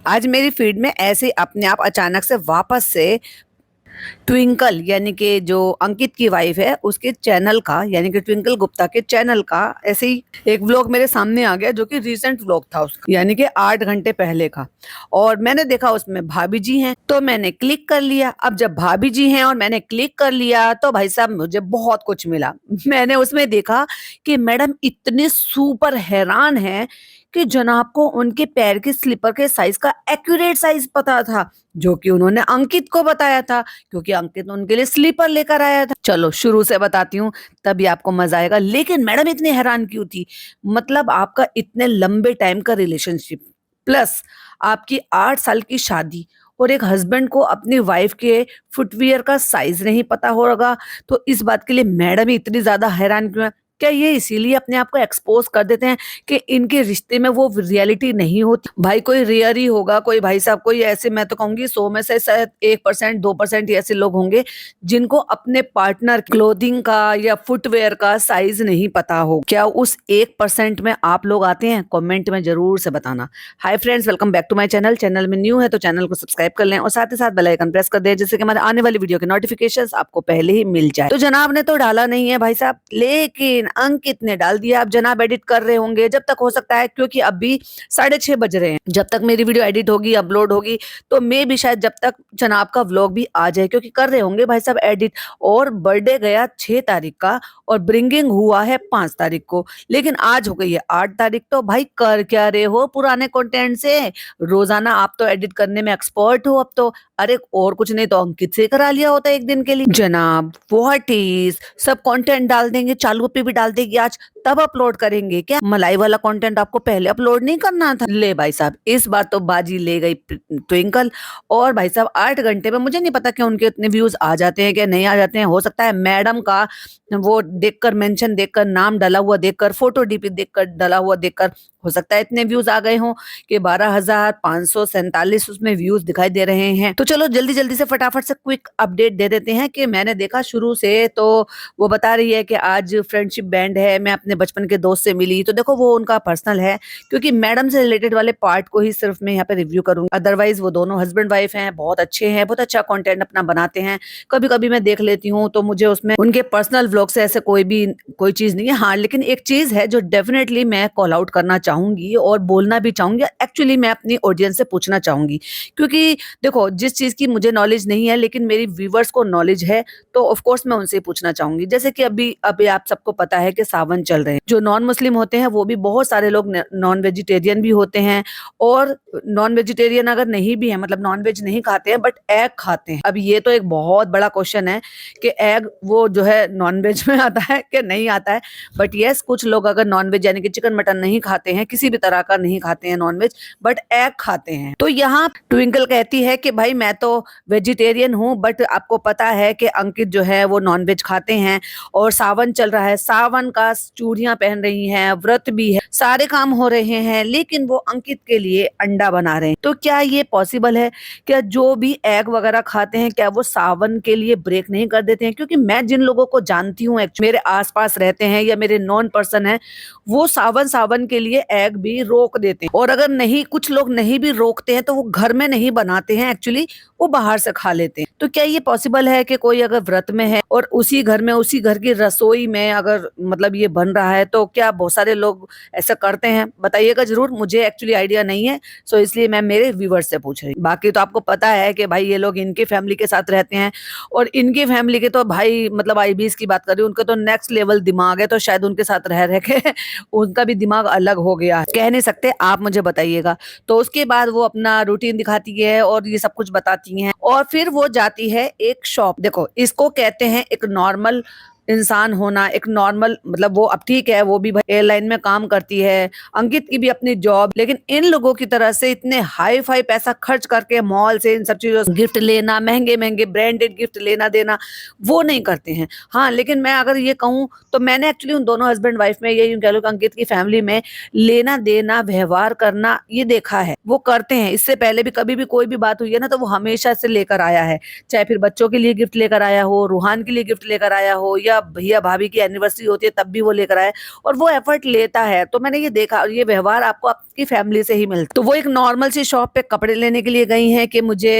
आज मेरी फीड में ऐसे ही अपने आप अचानक से वापस से ट्विंकल यानी कि जो अंकित की वाइफ है उसके चैनल का यानी कि ट्विंकल गुप्ता के चैनल का ऐसे ही एक व्लॉग मेरे सामने आ गया जो कि रीसेंट व्लॉग था उसका यानी कि 8 घंटे पहले का। और मैंने देखा उसमें भाभी जी हैं तो मैंने क्लिक कर लिया। अब जब भाभी जी हैं और मैंने क्लिक कर लिया तो भाई साहब मुझे बहुत कुछ मिला। मैंने उसमें देखा कि मैडम इतने सुपर हैरान है कि जनाब को उनके पैर के स्लीपर के साइज का एक्यूरेट साइज पता था जो कि उन्होंने अंकित को बताया था क्योंकि अंकित उनके लिए स्लीपर लेकर आया था। चलो शुरू से बताती हूँ तभी आपको मजा आएगा। लेकिन मैडम इतनी हैरान क्यों थी? मतलब आपका इतने लंबे टाइम का रिलेशनशिप प्लस आपकी 8 साल की शादी और एक हस्बैंड को अपनी वाइफ के फुटवियर का साइज नहीं पता होगा तो इस बात के लिए मैडम ही इतनी ज्यादा हैरान क्यों है? क्या ये इसीलिए अपने आप को एक्सपोज कर देते हैं कि इनके रिश्ते में वो रियलिटी नहीं होती? भाई कोई रेयर ही होगा, कोई भाई साहब कोई ऐसे मैं तो कहूंगी 100 में से शायद 1% 2% ही ऐसे लोग होंगे जिनको अपने पार्टनर क्लोथिंग का या फुटवेयर का साइज नहीं पता हो। क्या उस 1% में आप लोग आते हैं? कमेंट में जरूर से बताना। Hi friends, welcome back to my channel. Channel में न्यू है तो चैनल को सब्सक्राइब कर लें और साथ ही साथ बेल आइकन प्रेस कर दें जिससे कि हमारे आने वाली वीडियो के नोटिफिकेशंस आपको पहले ही मिल जाए। तो जनाब ने तो डाला नहीं है भाई साहब, लेकिन अंकित ने डाल दिया। अब जनाब एडिट कर रहे होंगे जब तक हो सकता है क्योंकि अभी 6:30 बज रहे हैं। जब तक मेरी वीडियो एडिट होगी अपलोड होगी तो मे भी शायद जब तक जनाब का व्लॉग भी आ जाए क्योंकि कर रहे होंगे भाई साहब एडिट। और बर्थडे गया 6 तारीख का और ब्रिंगिंग हुआ है 5 तारीख को, लेकिन आज हो गई है 8 तारीख। तो भाई कर क्या रहे हो पुराने कंटेंट से? रोजाना आप तो एडिट करने में एक्सपर्ट हो अब तो। अरे और कुछ नहीं तो अंकित से करा लिया होता एक दिन के लिए। जनाब व्हाट इज सब कंटेंट डाल देंगे, चालू पे भी डाल देगी आज तब अपलोड करेंगे क्या? मलाई वाला कंटेंट आपको पहले अपलोड नहीं करना था? ले भाई साहब इस बार तो बाजी ले गई ट्विंकल। और भाई साहब 8 घंटे में मुझे नहीं पता कि उनके इतने व्यूज आ जाते हैं कि नहीं आ जाते हैं। हो सकता है मैडम का वो देखकर मेंशन देखकर नाम डाला हुआ देखकर फोटो डीपी देखकर डाला हुआ देखकर हो सकता है इतने व्यूज आ गए हों कि 12,547 उसमें व्यूज दिखाई दे रहे हैं। तो चलो जल्दी जल्दी से फटाफट से क्विक अपडेट दे देते हैं कि मैंने देखा शुरू से। तो वो बता रही है कि आज फ्रेंडशिप बैंड है, मैं अपने बचपन के दोस्त से मिली। तो देखो वो उनका पर्सनल है क्योंकि मैडम से रिलेटेड वाले पार्ट को ही सिर्फ मैं यहाँ पे रिव्यू करूंगी। अदरवाइज वो दोनों हस्बैंड वाइफ हैं, बहुत अच्छे हैं, बहुत अच्छा कंटेंट अपना बनाते हैं। कभी कभी मैं देख लेती हूँ तो मुझे उसमें उनके पर्सनल व्लॉग से ऐसे कोई चीज नहीं है। हाँ लेकिन एक चीज है जो डेफिनेटली मैं कॉल आउट करना चाहूंगी और बोलना भी चाहूंगी। एक्चुअली मैं अपनी ऑडियंस से पूछना चाहूंगी क्योंकि देखो जिस चीज की मुझे नॉलेज नहीं है लेकिन मेरी व्यूवर्स को नॉलेज है तो ऑफ कोर्स मैं उनसे पूछना चाहूंगी। जैसे कि अभी आप सबको पता है कि सावन चल रहे हैं। जो नॉन मुस्लिम होते हैं वो भी बहुत सारे लोग नॉन वेजिटेरियन भी होते हैं और नॉन वेजिटेरियन अगर नहीं भी है मतलब नॉन वेज नहीं खाते हैं बट एग खाते हैं। अब ये तो एक बहुत बड़ा क्वेश्चन है कि एग वो जो है नॉन वेज में आता है कि नहीं आता है। बट यस कुछ लोग अगर नॉन वेज यानी कि चिकन मटन नहीं खाते हैं, किसी भी तरह का नहीं खाते हैं नॉन वेज बट एग खाते हैं। तो यहाँ ट्विंकल कहती है कि भाई मैं तो वेजिटेरियन हूँ बट आपको पता है कि अंकित जो है वो नॉन वेज खाते हैं और सावन चल रहा है, सावन का चूड़ियां पहन रही हैं, व्रत भी है, सारे काम हो रहे हैं लेकिन वो अंकित के लिए अंडा बना रहे हैं। तो क्या ये पॉसिबल है? क्या जो भी एग वगैरह खाते हैं क्या वो सावन के लिए ब्रेक नहीं कर देते हैं? क्योंकि मैं जिन लोगों को जानती हूँ मेरे आसपास रहते हैं या मेरे नॉन पर्सन है वो सावन के लिए एग भी रोक देते हैं। और अगर नहीं कुछ लोग नहीं भी रोकते हैं तो वो घर में नहीं बनाते हैं, एक्चुअली वो बाहर से खा लेते हैं। तो क्या ये पॉसिबल है कि कोई अगर व्रत में है और उसी घर में उसी घर की रसोई में अगर मतलब ये बन रहा है तो क्या बहुत सारे लोग ऐसा करते हैं? बताइएगा जरूर, मुझे एक्चुअली आइडिया नहीं है सो इसलिए मैं मेरे व्यूवर्स से पूछ रही हूँ। बाकी तो आपको पता है कि भाई ये लोग इनके फैमिली के साथ रहते हैं और इनकी फैमिली के तो भाई मतलब IBs की बात कर रही हूँ, उनका तो नेक्स्ट लेवल दिमाग है। तो शायद उनके साथ रह रह के उनका भी दिमाग अलग हो गया है, कह नहीं सकते, आप मुझे बताइएगा। तो उसके बाद वो अपना रूटीन दिखाती है और ये सब कुछ बताती हैं और फिर वो जाती है एक शॉप। देखो इसको कहते हैं एक नॉर्मल इंसान होना, एक नॉर्मल मतलब वो अब ठीक है वो भी एयरलाइन में काम करती है, अंकित की भी अपनी जॉब, लेकिन इन लोगों की तरह से इतने हाई फाई पैसा खर्च करके मॉल से इन सब चीजों से गिफ्ट लेना, महंगे महंगे ब्रांडेड गिफ्ट लेना देना वो नहीं करते हैं। हाँ लेकिन मैं अगर ये कहूँ तो मैंने एक्चुअली उन दोनों हस्बैंड वाइफ में ये यूं कह लो कि अंकित की फैमिली में लेना देना व्यवहार करना ये देखा है, वो करते हैं। इससे पहले भी कभी भी कोई भी बात हुई है ना तो वो हमेशा से लेकर आया है, चाहे फिर बच्चों के लिए गिफ्ट लेकर आया हो, रूहान के लिए गिफ्ट लेकर आया हो या या भैया भाभी की एनिवर्सरी होती है तब भी वो लेकर आए, और वो एफर्ट लेता है। तो मैंने ये देखा, और ये व्यवहार आपको आपकी फैमिली से ही मिलता। तो वो एक नॉर्मल सी शॉप पे कपड़े लेने के लिए गई हैं कि मुझे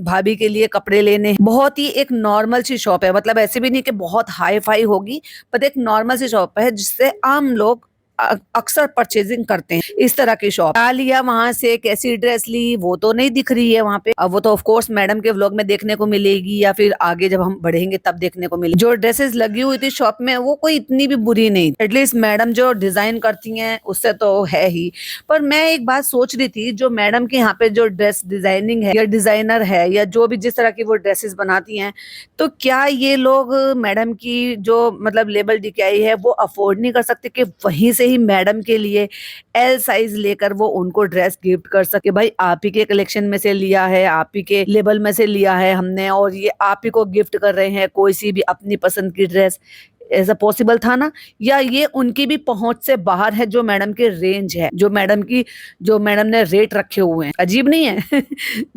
भाभी के लिए कपड़े लेने हैं। बहुत ही एक नॉर्मल सी शॉप है, मतलब ऐसे भी नहीं कि बहुत हाई फाई होगी, पर एक नॉर्मल सी शॉप है जिससे आम लोग अक्सर परचेजिंग करते हैं। इस तरह की शॉप क्या लिया वहां से, कैसी ड्रेस ली, वो तो नहीं दिख रही है वहां पे। अब वो तो ऑफ कोर्स मैडम के व्लॉग में देखने को मिलेगी, या फिर आगे जब हम बढ़ेंगे तब देखने को मिलेगी। जो ड्रेसेस लगी हुई थी शॉप में वो कोई इतनी भी बुरी नहीं, एटलीस्ट मैडम जो डिजाइन करती हैं उससे तो है ही। पर मैं एक बात सोच रही थी, जो मैडम के यहाँ पे जो ड्रेस डिजाइनिंग है या डिजाइनर है या जो भी जिस तरह की वो ड्रेसेस बनाती हैं, तो क्या ये लोग मैडम की जो मतलब लेबल DKI है वो अफोर्ड नहीं कर सकते कि वहीं से ही मैडम के लिए L साइज लेकर वो उनको ड्रेस गिफ्ट कर सके। भाई आप ही के कलेक्शन में से लिया है, आप ही के लेबल में से लिया है हमने, और ये आप ही को गिफ्ट कर रहे हैं कोई सी भी अपनी पसंद की ड्रेस। ऐसा पॉसिबल था ना? या ये उनकी भी पहुंच से बाहर है, जो मैडम के रेंज है, जो मैडम ने रेट रखे हुए हैं। अजीब नहीं है?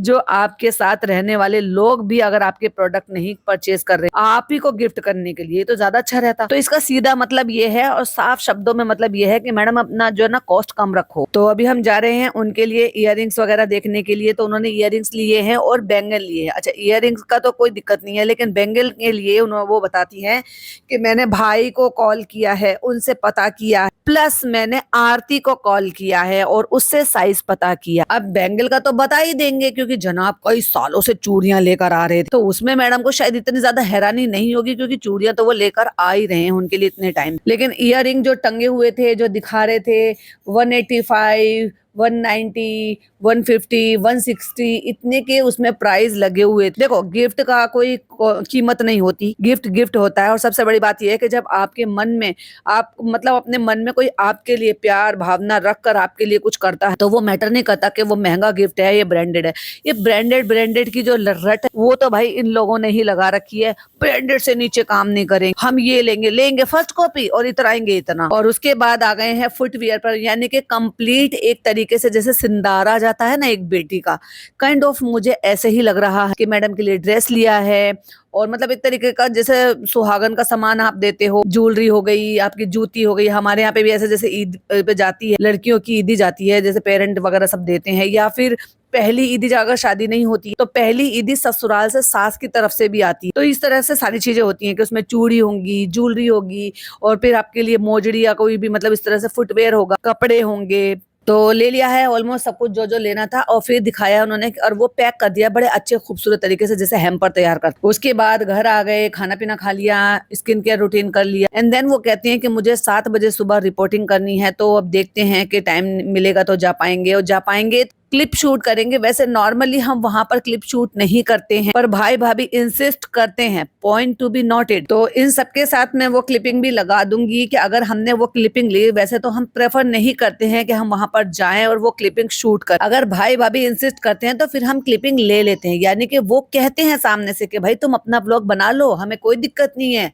जो आपके साथ रहने वाले लोग भी अगर आपके प्रोडक्ट नहीं परचेज कर रहे, आप ही को गिफ्ट करने के लिए, तो ज्यादा अच्छा रहता। तो इसका सीधा मतलब ये है, और साफ शब्दों में मतलब ये है कि मैडम अपना जो है ना कॉस्ट कम रखो। तो अभी हम जा रहे हैं उनके लिए इयररिंग्स वगैरह देखने के लिए। तो उन्होंने इयररिंग्स लिए हैं और बैंगल लिए हैं। अच्छा, इयररिंग्स का तो कोई दिक्कत नहीं है, लेकिन बैंगल के लिए उन्होंने वो बताती है कि मैंने भाई को कॉल किया है, उनसे पता किया है, प्लस मैंने आरती को कॉल किया है और उससे साइज पता किया। अब बैंगल का तो बता ही देंगे, क्योंकि जनाब कई सालों से चूड़ियां लेकर आ रहे थे, तो उसमें मैडम को शायद इतनी ज्यादा हैरानी नहीं होगी, क्योंकि चूड़ियां तो वो लेकर आ ही रहे हैं उनके लिए इतने टाइम। लेकिन इयररिंग जो टंगे हुए थे, जो दिखा रहे थे 185, 190, 150, 160 इतने के उसमें प्राइस लगे हुए थे। देखो, गिफ्ट का कोई कीमत नहीं होती, गिफ्ट गिफ्ट होता है। और सबसे बड़ी बात यह है कि जब आपके मन में, आप मतलब अपने मन में कोई आपके लिए प्यार भावना रख कर आपके लिए कुछ करता है, तो वो मैटर नहीं करता कि वो महंगा गिफ्ट है या ब्रांडेड है। ये ब्रांडेड की जो रट है वो तो भाई इन लोगों ने ही लगा रखी है। ब्रांडेड से नीचे काम नहीं करेंगे, हम ये लेंगे फर्स्ट कॉपी और इतराएंगे इतना। और उसके बाद आ गए हैं फुटवियर पर, यानी कि कंप्लीट एक तरीके से जैसे सिंदारा जाता है ना एक बेटी का, काइंड ऑफ मुझे ऐसे ही लग रहा है कि मैडम के लिए ड्रेस लिया है, और मतलब एक तरीके का जैसे सुहागन का सामान आप देते हो, ज्वेलरी हो गई, आपकी जूती हो गई। हमारे यहाँ पे भी ऐसे जैसे ईद पे जाती है, लड़कियों की ईदी जाती है, जैसे पेरेंट वगैरह सब देते हैं, या फिर पहली ईदी अगर शादी नहीं होती तो पहली ईदी ससुराल से सास की तरफ से भी आती है। तो इस तरह से सारी चीजें होती हैं कि उसमें चूड़ी होंगी, ज्वेलरी होगी, और फिर आपके लिए मोजड़ी या कोई भी मतलब इस तरह से फुटवेयर होगा, कपड़े होंगे। तो ले लिया है ऑलमोस्ट सब कुछ जो जो लेना था, और फिर दिखाया उन्होंने और वो पैक कर दिया बड़े अच्छे खूबसूरत तरीके से, जैसे हैम्पर तैयार कर। उसके बाद घर आ गए, खाना पीना खा लिया, स्किन केयर रूटीन कर लिया, एंड देन वो कहती हैं कि मुझे 7 बजे सुबह रिपोर्टिंग करनी है। तो अब देखते हैं कि टाइम मिलेगा तो जा पाएंगे, और जा पाएंगे क्लिप शूट करेंगे। वैसे नॉर्मली हम वहां पर क्लिप शूट नहीं करते हैं, पर भाई भाभी इंसिस्ट करते हैं, पॉइंट टू बी नोटेड। तो इन सबके साथ मैं वो क्लिपिंग भी लगा दूंगी कि अगर हमने वो क्लिपिंग ली, वैसे तो हम प्रेफर नहीं करते हैं कि हम वहां पर जाएं और वो क्लिपिंग शूट कर। अगर भाई भाभी इंसिस्ट करते हैं तो फिर हम क्लिपिंग ले लेते हैं, यानी कि वो कहते हैं सामने से कि भाई तुम अपना ब्लॉग बना लो, हमें कोई दिक्कत नहीं है,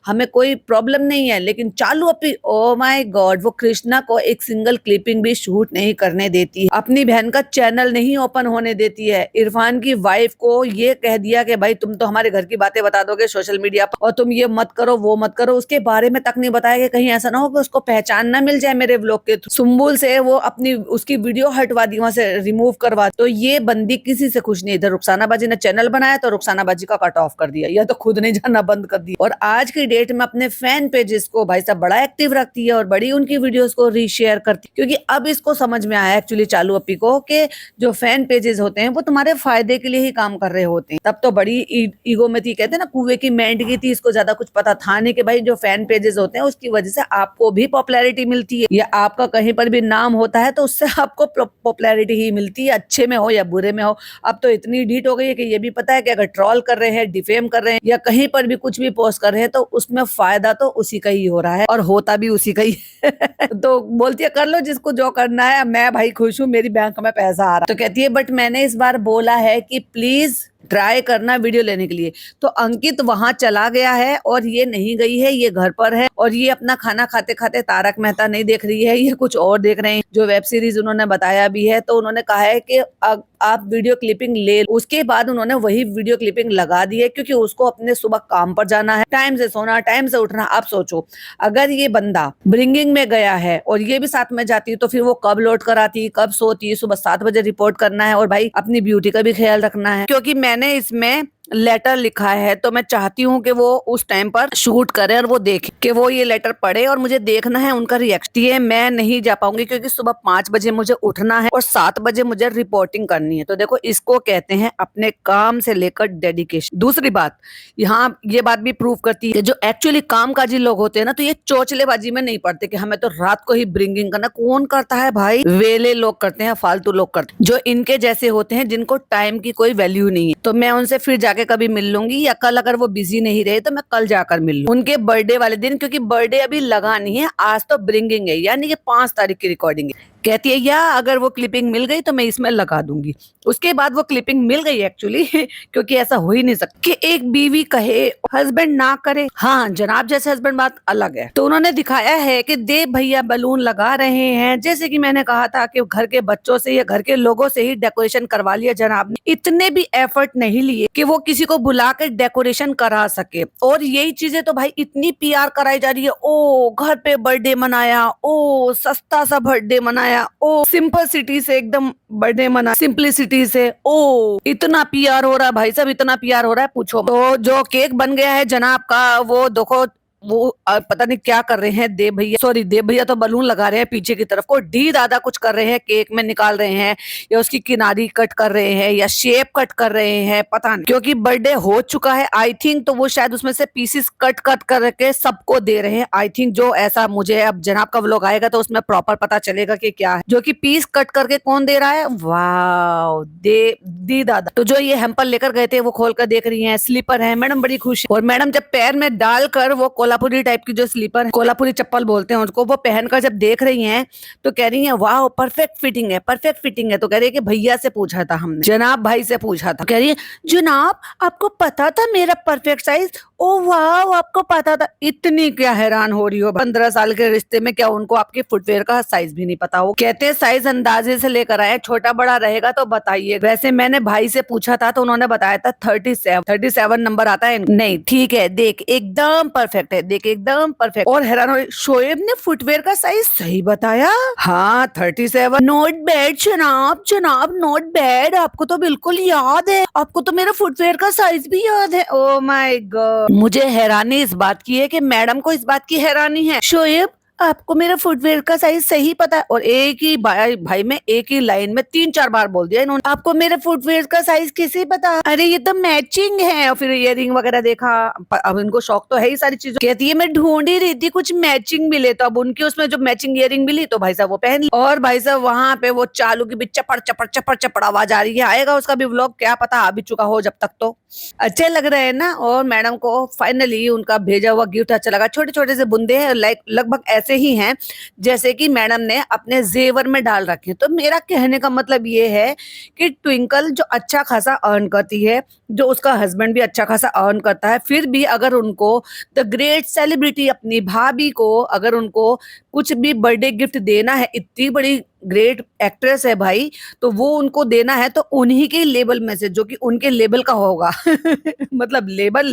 हमें कोई प्रॉब्लम नहीं है, लेकिन चालू अपनी, ओ माय गॉड, वो कृष्णा को एक सिंगल क्लिपिंग भी शूट नहीं करने देती है, अपनी बहन का चैनल नहीं ओपन होने देती है। इरफान की वाइफ को ये कह दिया कि भाई तुम तो हमारे घर की बातें बता दोगे सोशल मीडिया पर, और तुम ये मत करो वो मत करो, उसके बारे में तक नहीं बताया कि कहीं ऐसा ना हो कि उसको पहचान ना मिल जाए मेरे व्लॉग के थ्रू। सुम्बुल से वो अपनी उसकी वीडियो हटवा दी, वहां से रिमूव करवा। तो ये बंदी किसी से खुश नहीं। इधर रुखसाना बाजी ने चैनल बनाया तो रुखसाना बाजी का कट ऑफ कर दिया, या तो खुद नहीं जाना बंद कर दिया। और आज की डेट में अपने फैन पेजेस को भाई साहब बड़ा एक्टिव रखती है और बड़ी उनकी वीडियोस को रीशेयर करती है, क्योंकि अब इसको समझ में आया एक्चुअली चालू अपी को कि जो फैन पेजेस होते हैं वो तुम्हारे फायदे के लिए ही काम कर रहे होते हैं। तब तो बड़ी ईगो में थी, कहते हैं ना कुएं की मेंढकी थी, इसको ज्यादा कुछ पता था नहीं कि भाई जो फैन पेजेस होते हैं उसकी वजह से आपको भी पॉपुलैरिटी मिलती है, या आपका कहीं पर भी नाम होता है तो उससे आपको पॉपुलैरिटी ही मिलती है, अच्छे में हो या बुरे में हो। अब तो इतनी डीट हो गई है कि ये भी पता है कि अगर ट्रॉल कर रहे हैं, डिफेम कर रहे हैं, या कहीं पर भी कुछ भी पोस्ट कर रहे हैं, तो उसमें फायदा तो उसी का ही हो रहा है और होता भी उसी का ही तो बोलती है कर लो जिसको जो करना है, मैं भाई खुश हूँ, मेरी बैंक में पैसा आ रहा है। तो कहती है बट मैंने इस बार बोला है कि प्लीज ट्राई करना वीडियो लेने के लिए। तो अंकित वहां चला गया है और ये नहीं गई है, ये घर पर है और ये अपना खाना खाते खाते तारक मेहता नहीं देख रही है, ये कुछ और देख रहे हैं जो वेब सीरीज उन्होंने बताया भी है। तो उन्होंने कहा है कि आप वीडियो क्लिपिंग ले, उसके बाद उन्होंने वही वीडियो क्लिपिंग लगा दी है क्योंकि उसको अपने सुबह काम पर जाना है, टाइम से सोना, टाइम से उठना। आप सोचो अगर ये बंदा ब्रिंगिंग में गया है और ये भी साथ में जाती तो फिर वो कब लौट कर आती, कब सोती, सुबह 7 बजे रिपोर्ट करना है और भाई अपनी ब्यूटी का भी ख्याल रखना है। क्योंकि मैंने इसमें लेटर लिखा है तो मैं चाहती हूँ कि वो उस टाइम पर शूट करे और वो देखे कि वो ये लेटर पढ़े और मुझे देखना है उनका रिएक्शन। ये मैं नहीं जा पाऊंगी क्योंकि सुबह 5 बजे मुझे उठना है और 7 बजे मुझे रिपोर्टिंग करनी है। तो देखो इसको कहते हैं अपने काम से लेकर डेडिकेशन। दूसरी बात यहाँ ये बात भी प्रूव करती है कि जो एक्चुअली कामकाजी लोग होते हैं ना, तो ये चोचलेबाजी में नहीं पड़ते कि हमें तो रात को ही ब्रिंगिंग करना। कौन करता है भाई? वेले लोग करते हैं, फालतू लोग करते हैं, जो इनके जैसे होते हैं जिनको टाइम की कोई वैल्यू नहीं है। तो मैं उनसे फिर जाके कभी मिल लूंगी या कल अगर वो बिजी नहीं रहे तो मैं कल जाकर मिल लूंगी उनके बर्थडे वाले दिन, क्योंकि बर्थडे अभी लगा नहीं है, आज तो ब्रिंगिंग है, यानी कि 5 तारीख की रिकॉर्डिंग है। कहती है या अगर वो क्लिपिंग मिल गई तो मैं इसमें लगा दूंगी। उसके बाद वो क्लिपिंग मिल गई एक्चुअली क्योंकि ऐसा हो ही नहीं सकता कि एक बीवी कहे हस्बैंड ना करे। हाँ, जनाब जैसे हस्बैंड बात अलग है। तो उन्होंने दिखाया है कि देव भैया बलून लगा रहे हैं, जैसे कि मैंने कहा था कि घर के बच्चों से या घर के लोगों से ही डेकोरेशन करवा लिया जनाब ने। इतने भी एफर्ट नहीं लिए कि वो किसी को बुलाकर डेकोरेशन करा सके। और यही चीजें तो भाई इतनी पीआर कराई जा रही है। ओ घर पे बर्थडे मनाया, ओ सस्ता सा बर्थडे मनाया, ओ सिंपल सिटी से एकदम बर्थडे मना, सिंपलिसिटी से। ओ इतना पीआर हो रहा है भाई साहब, इतना पीआर हो रहा है पूछो। तो जो केक बन गया है जनाब का, वो देखो वो पता नहीं क्या कर रहे हैं देव भैया, सॉरी देव भैया तो बलून लगा रहे हैं पीछे की तरफ को, डी दादा कुछ कर रहे हैं, केक में निकाल रहे हैं या उसकी किनारी कट कर रहे हैं या शेप कट कर रहे हैं, पता नहीं, क्योंकि बर्थडे हो चुका है आई थिंक। तो वो शायद उसमें से पीसेस कट कट करके सबको दे रहे हैं आई थिंक, जो ऐसा मुझे, अब जनाब का व्लॉग आएगा तो उसमें प्रॉपर पता चलेगा कि क्या है। जो कि पीस कट करके कौन दे रहा है, वाह दी दादा। तो जो ये हेम्पर लेकर गए थे वो खोल कर देख रही है, स्लीपर है, मैडम बड़ी खुश है। और मैडम जब पैर में डालकर वो कोल्हापुरी टाइप की जो स्लीपर है, कोल्हापुरी चप्पल बोलते हैं उसको, वो पहनकर जब देख रही हैं तो कह रही हैं वाह परफेक्ट फिटिंग है, परफेक्ट फिटिंग है। तो कह रही है कि भैया से पूछा था हमने, जनाब भाई से पूछा था। कह रही है जनाब आपको पता था मेरा परफेक्ट साइज? ओ वाह आपको पता था? इतनी क्या हैरान हो रही हो? 15 साल के रिश्ते में क्या उनको आपके फुटवेयर का साइज भी नहीं पता हो? कहते साइज अंदाजे से लेकर आए, छोटा बड़ा रहेगा तो बताइए। वैसे मैंने भाई से पूछा था तो उन्होंने बताया था 37 नंबर आता है। नहीं ठीक है, देख एकदम परफेक्ट है, देख एकदम परफेक्ट। और हैरान हो, शोएब ने फुटवेयर का साइज सही बताया। हाँ 37, नॉट बैड जनाब, जनाब नॉट बैड, आपको तो बिल्कुल याद है, आपको तो मेरा फुटवेयर का साइज भी याद है। ओ माय गॉड, मुझे हैरानी इस बात की है कि मैडम को इस बात की हैरानी है, शोएब आपको मेरा फुटवेयर का साइज सही पता है। और एक ही भाई में एक ही लाइन में 3-4 बार बोल दिया इन्होंने, आपको मेरे फुटवेयर का साइज कैसे पता? अरे ये तो मैचिंग है। और फिर इयरिंग वगैरह देखा, अब इनको शौक तो है ही सारी चीजों। कहती है मैं ढूंढ ही रही थी कुछ मैचिंग मिले, तो अब उनकी उसमें जो मैचिंग इयरिंग मिली तो भाई साहब वो पहन ली। और भाई साहब वहां पे वो चालू की भी चपड़ चपड़ चपड़ चपड़ आवाज आ रही है। आएगा उसका भी व्लॉग, क्या पता आ भी चुका हो, जब तक तो अच्छे लग रहे हैं ना। और मैडम को फाइनली उनका भेजा हुआ गिफ्ट अच्छा लगा। छोटे छोटे से बुंदे हैं, लाइक लगभग ऐसे ही हैं जैसे कि मैडम ने अपने जेवर में डाल रखे। तो मेरा कहने का मतलब ये है कि ट्विंकल जो अच्छा खासा अर्न करती है, जो उसका हस्बैंड भी अच्छा खासा अर्न करता है, फिर भी अगर उनको द ग्रेट सेलिब्रिटी अपनी भाभी को अगर उनको कुछ भी बर्थडे गिफ्ट देना है, इतनी बड़ी ग्रेट एक्ट्रेस है भाई, तो वो उनको देना है तो उन्हीं के लेबल में से, जो कि उनके लेबल का होगा मतलब लेबल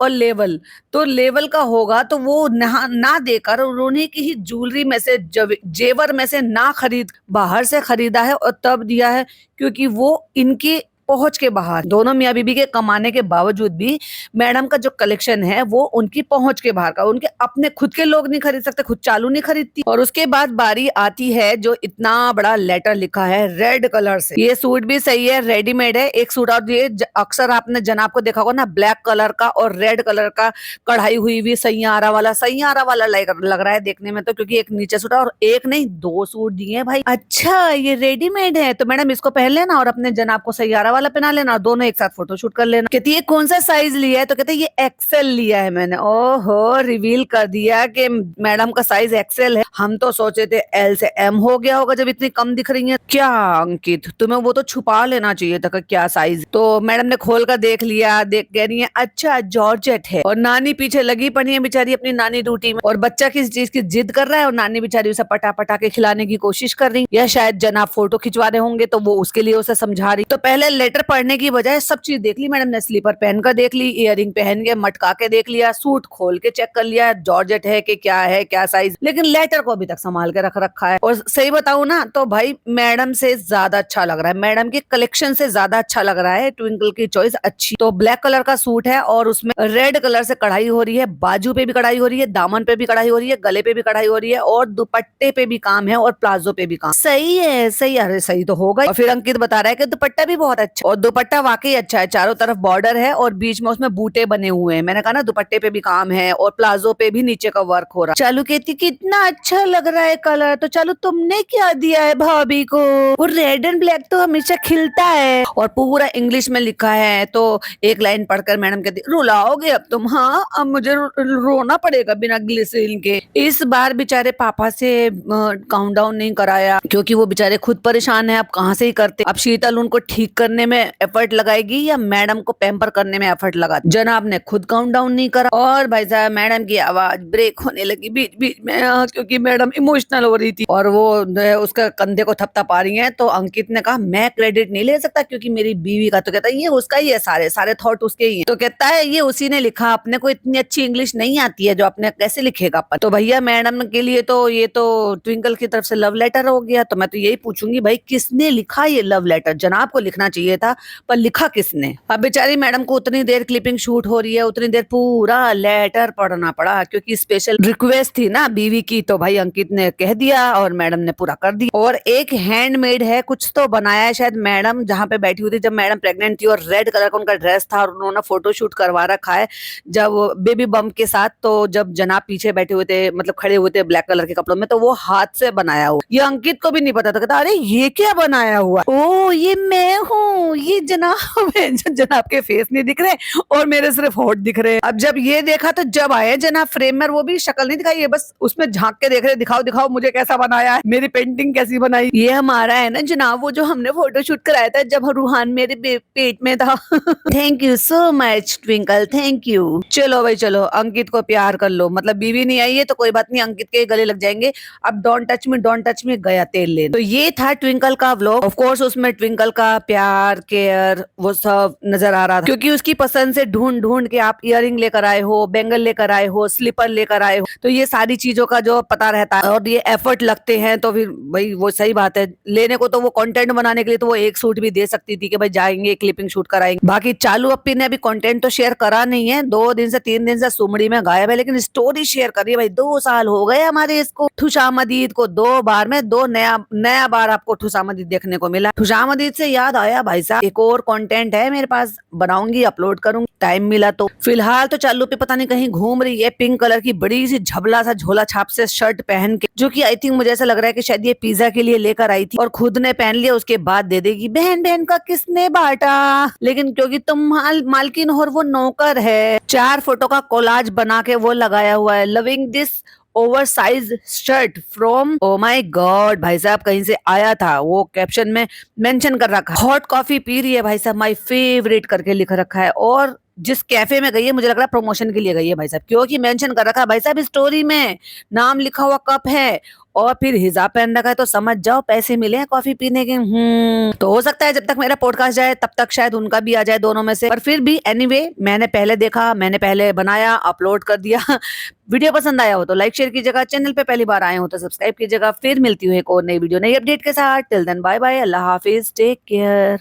और लेवल, तो लेवल का होगा तो वो ना देकर उन्हीं की ही ज्वेलरी में से, जेवर में से ना खरीद, बाहर से खरीदा है और तब दिया है, क्योंकि वो इनकी पहुंच के बाहर। दोनों मियाँ बीबी के कमाने के बावजूद भी मैडम का जो कलेक्शन है वो उनकी पहुंच के बाहर का, उनके अपने खुद के लोग नहीं खरीद सकते, खुद चालू नहीं खरीदती। और उसके बाद बारी आती है जो इतना बड़ा लेटर लिखा है रेड कलर से। ये सूट भी सही है, रेडीमेड है। एक सूट और ये अक्सर आपने जनाब को देखा होगा ना, ब्लैक कलर का और रेड कलर का कढ़ाई हुई हुई सैयारा वाला लग रहा है देखने में तो, क्योंकि एक नीचे सूट और एक नहीं 2 सूट दिए भाई। अच्छा ये रेडीमेड है तो मैडम इसको पहन लेना और अपने जनाब को सैयारा वाला पहना लेना, दोनों एक साथ फोटोशूट कर लेना। कहती है कौन सा साइज लिया है, तो कहते ये एक्सेल लिया है मैंने। ओहो, रिवील कर दिया कि मैडम का साइज एक्सेल है। हम तो सोचे थे एल से एम हो गया होगा जब इतनी कम दिख रही है। क्या अंकित, तुम्हें वो तो छुपा लेना चाहिए था क्या साइज। तो मैडम ने खोल कर देख लिया, देख कह रही है अच्छा जॉर्जेट है। और नानी पीछे लगी पड़ी है बेचारी अपनी नानी ड्यूटी में, और बच्चा किस चीज की जिद कर रहा है और नानी बेचारी उसे पटा पटा के खिलाने की कोशिश कर रही, या शायद जनाब फोटो खिंचवा रहे होंगे तो वो उसके लिए उसे समझा रही। तो पहले लेटर पढ़ने की बजाय सब चीज देख ली मैडम ने। स्लीपर पहन कर देख ली, इयररिंग पहन के मटका के देख लिया, सूट खोल के चेक कर लिया जॉर्जेट है कि क्या है, क्या साइज, लेकिन लेटर को अभी तक संभाल के रख रखा है। और सही बताऊं ना तो भाई मैडम से ज्यादा अच्छा लग रहा है, मैडम के कलेक्शन से ज्यादा अच्छा लग रहा है। ट्विंकल की चॉइस अच्छी। तो ब्लैक कलर का सूट है और उसमें रेड कलर से कढ़ाई हो रही है, बाजू पे भी कढ़ाई हो रही है, दामन पे भी कढ़ाई हो रही है, गले पे भी कढ़ाई हो रही है, और दुपट्टे पे भी काम है और प्लाजो पे भी काम। सही है, सही। अरे सही तो होगा। और फिर अंकित बता रहा है कि दुपट्टा भी बहुत अच्छा, और दुपट्टा वाकई अच्छा है, चारों तरफ बॉर्डर है और बीच में उसमें बूटे बने हुए हैं। मैंने कहा ना दुपट्टे पे भी काम है और प्लाजो पे भी नीचे का वर्क हो रहा है। चालू कहती कितना अच्छा लग रहा है कलर। तो चालू तुमने क्या दिया है भाभी को? वो रेड एंड ब्लैक तो हमेशा खिलता है। और पूरा इंग्लिश में लिखा है। तो एक लाइन पढ़कर मैडम कहती रुलाओगे अब तुम? हाँ, अब मुझे रोना पड़ेगा बिना ग्लिसरीन के। इस बार बेचारे पापा से काउंटडाउन नहीं कराया क्योंकि वो बेचारे खुद परेशान है, अब कहाँ से ही करते। अब शीतल उनको ठीक करने में एफर्ट लगाएगी या मैडम को पैम्पर करने में एफर्ट लगा। जनाब ने खुद काउंटडाउन नहीं करा और भाई साहब मैडम की आवाज ब्रेक होने लगी बीच बीच में, क्योंकि मैडम इमोशनल हो रही थी और वो उसका कंधे को थपथपा पा रही है। तो अंकित ने कहा मैं क्रेडिट नहीं ले सकता क्योंकि मेरी बीवी का। तो कहता है ये उसका ही है, सारे सारे थॉट उसके ही है। तो कहता है ये उसी ने लिखा, अपने को इतनी अच्छी इंग्लिश नहीं आती है जो अपने कैसे लिखेगा। तो भैया मैडम के लिए तो ये तो ट्विंकल की तरफ से लव लेटर हो गया। तो मैं तो यही पूछूंगी भाई किसने लिखा ये लव लेटर? जनाब को लिखना चाहिए था, पर लिखा किसने? अब बेचारी मैडम को उतनी देर क्लिपिंग शूट हो रही है, उतनी देर पूरा लेटर पढ़ना पड़ा क्योंकि स्पेशल रिक्वेस्ट थी ना बीवी की। तो भाई अंकित ने कह दिया और मैडम ने पूरा कर दिया। और एक हैंडमेड है, कुछ तो बनाया है शायद मैडम जहाँ पे बैठी हुई थी जब मैडम प्रेग्नेंट थी, और रेड कलर का उनका ड्रेस था और उन्होंने फोटोशूट करवा रखा है जब बेबी बम्प के साथ। तो जब जनाब पीछे बैठे हुए थे, मतलब खड़े हुए थे ब्लैक कलर के कपड़ों में, तो वो हाथ से बनाया हुआ। ये अंकित को भी नहीं पता था, कहता अरे ये क्या बनाया हुआ? ओ ये मैं हूँ, ये जनाब है। जनाब के फेस नहीं दिख रहे और मेरे सिर्फ होठ दिख रहे। अब जब ये देखा तो जब आए जनाब फ्रेम में, वो भी शक्ल नहीं दिखाई है, बस उसमें झांक के देख रहे, दिखाओ दिखाओ मुझे कैसा बनाया है, मेरी पेंटिंग कैसी बनाई। ये हमारा है ना जनाब, वो जो हमने फोटोशूट कराया था जब रूहान मेरे पेट में था। Thank you so much twinkle, thank you. चलो भाई चलो, अंकित को प्यार कर लो। मतलब बीवी नहीं आई है तो कोई बात नहीं, अंकित के गले लग जाएंगे। अब डोंट टच मी गया तेल ले। तो ये था ट्विंकल का व्लॉग। ऑफ कोर्स उसमें ट्विंकल का प्यार केयर वो सब नजर आ रहा था क्योंकि उसकी पसंद से ढूंढ ढूंढ के आप इयररिंग लेकर आए हो, बैंगल लेकर आए हो, स्लीपर लेकर आए हो, तो ये सारी चीजों का जो पता रहता है और ये एफर्ट लगते हैं। तो फिर भाई वो सही बात है, लेने को तो वो कंटेंट बनाने के लिए तो वो एक सूट भी दे सकती थी कि भाई जाएंगे क्लिपिंग शूट कराएंगे। बाकी चालू अप्पी ने अभी कंटेंट तो शेयर करा नहीं है, 2 दिन से 3 दिन से सुमड़ी में गायब है, लेकिन स्टोरी शेयर कर रही है। भाई 2 साल हो गए हमारे इसको खुशामदीद को, 2 बार में 2 नया बार आपको खुशामदीद देखने को मिला। खुशामदीद से याद आया भाई साहब एक और कंटेंट है मेरे पास, बनाऊंगी अपलोड करूंगी टाइम मिला तो। फिलहाल तो चालू पे पता नहीं कहीं घूम रही है, पिंक कलर की बड़ी सी झबला सा झोला छाप से शर्ट पहन के, जो कि आई थिंक मुझे ऐसा लग रहा है कि शायद ये पिज्जा के लिए लेकर आई थी और खुद ने पहन लिया, उसके बाद दे देगी। बहन बहन का किसने बांटा? लेकिन क्योंकि तुम मालकिन और वो नौकर है। 4 फोटो का कोलाज बना के वो लगाया हुआ है, loving this oversize shirt from, oh my God भाई साहब कहीं से आया था, वो कैप्शन में मेंशन कर रखा है। हॉट कॉफी पी रही है भाई साहब, माय फेवरेट करके लिख रखा है। और जिस कैफे में गई है मुझे लग रहा है प्रमोशन के लिए गई है भाई साहब, क्योंकि मेंशन कर रखा है भाई साहब स्टोरी में, नाम लिखा हुआ कप है और फिर हिजाब पहन रखा है, तो समझ जाओ पैसे मिले हैं कॉफी पीने के। तो हो सकता है जब तक मेरा पॉडकास्ट जाए तब तक शायद उनका भी आ जाए, दोनों में से। पर फिर भी एनीवे मैंने पहले देखा, मैंने पहले बनाया, अपलोड कर दिया। वीडियो पसंद आया हो तो लाइक शेयर कीजिएगा, चैनल पे पहली बार आए हो तो सब्सक्राइब कीजिएगा। फिर मिलती हूँ एक और नई वीडियो नई अपडेट के साथ। टिल देन बाय बाय, अल्लाह हाफिज, टेक केयर।